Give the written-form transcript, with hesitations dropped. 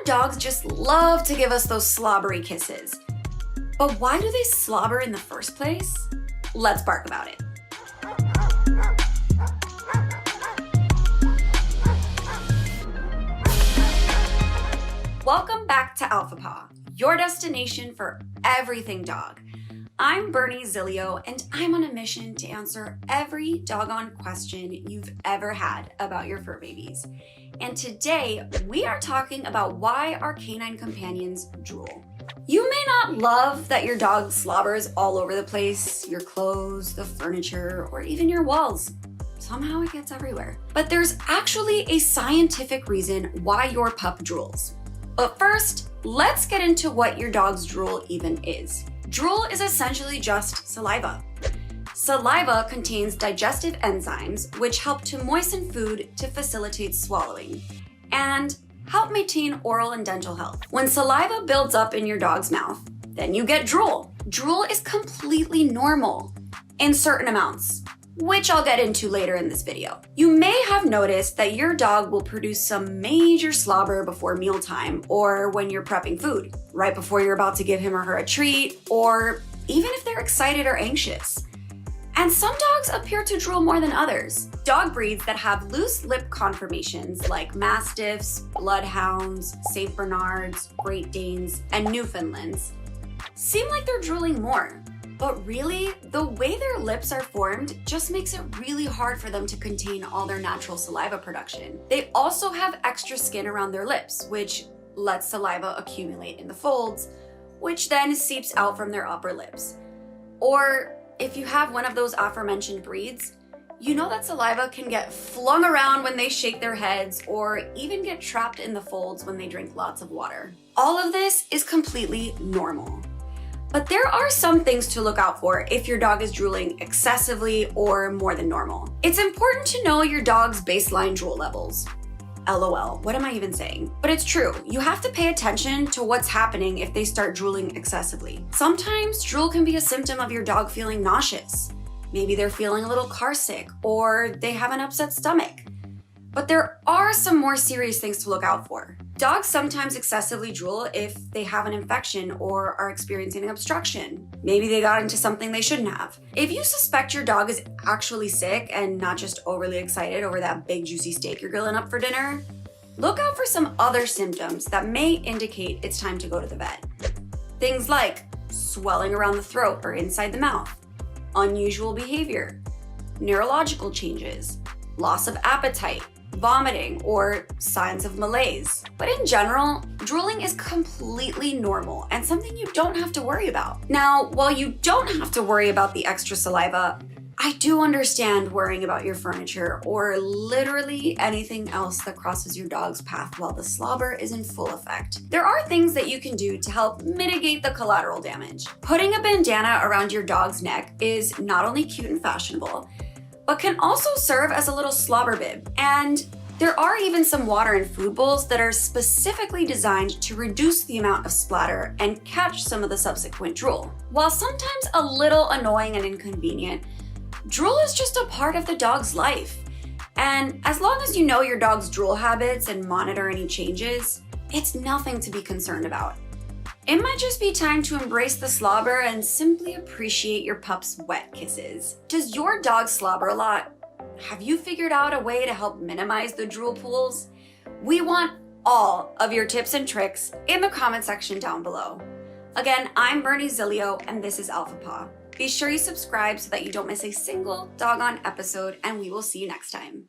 dogs just love to give us those slobbery kisses. But why do they slobber in the first place? Let's bark about it. Welcome back to Alpha Paw, your destination for everything dog. I'm Bernie Zilio, and I'm on a mission to answer every doggone question you've ever had about your fur babies. And today, we are talking about why our canine companions drool. You may not love that your dog slobbers all over the place, your clothes, the furniture, or even your walls. Somehow it gets everywhere. But there's actually a scientific reason why your pup drools. But first, let's get into what your dog's drool even is. Drool is essentially just saliva. Saliva contains digestive enzymes which help to moisten food to facilitate swallowing and help maintain oral and dental health. When saliva builds up in your dog's mouth, then you get drool. Drool is completely normal in certain amounts, which I'll get into later in this video. You may have noticed that your dog will produce some major slobber before mealtime or when you're prepping food, right before you're about to give him or her a treat, or even if they're excited or anxious. And some dogs appear to drool more than others. Dog breeds that have loose lip conformations like Mastiffs, Bloodhounds, St. Bernards, Great Danes, and Newfoundlands seem like they're drooling more. But really, the way their lips are formed just makes it really hard for them to contain all their natural saliva production. They also have extra skin around their lips, which lets saliva accumulate in the folds, which then seeps out from their upper lips. Or if you have one of those aforementioned breeds, you know that saliva can get flung around when they shake their heads or even get trapped in the folds when they drink lots of water. All of this is completely normal. But there are some things to look out for if your dog is drooling excessively or more than normal. It's important to know your dog's baseline drool levels. LOL, what am I even saying? But it's true, you have to pay attention to what's happening if they start drooling excessively. Sometimes drool can be a symptom of your dog feeling nauseous. Maybe they're feeling a little car sick or they have an upset stomach. But there are some more serious things to look out for. Dogs sometimes excessively drool if they have an infection or are experiencing an obstruction. Maybe they got into something they shouldn't have. If you suspect your dog is actually sick and not just overly excited over that big juicy steak you're grilling up for dinner, look out for some other symptoms that may indicate it's time to go to the vet. Things like swelling around the throat or inside the mouth, unusual behavior, neurological changes, loss of appetite, vomiting, or signs of malaise. But in general, drooling is completely normal and something you don't have to worry about. Now, while you don't have to worry about the extra saliva, I do understand worrying about your furniture or literally anything else that crosses your dog's path while the slobber is in full effect. There are things that you can do to help mitigate the collateral damage. Putting a bandana around your dog's neck is not only cute and fashionable, but can also serve as a little slobber bib. And there are even some water and food bowls that are specifically designed to reduce the amount of splatter and catch some of the subsequent drool. While sometimes a little annoying and inconvenient, drool is just a part of the dog's life. And as long as you know your dog's drool habits and monitor any changes, it's nothing to be concerned about. It might just be time to embrace the slobber and simply appreciate your pup's wet kisses. Does your dog slobber a lot? Have you figured out a way to help minimize the drool pools? We want all of your tips and tricks in the comment section down below. Again, I'm Bernie Zilio, and this is Alpha Paw. Be sure you subscribe so that you don't miss a single doggone episode, and we will see you next time.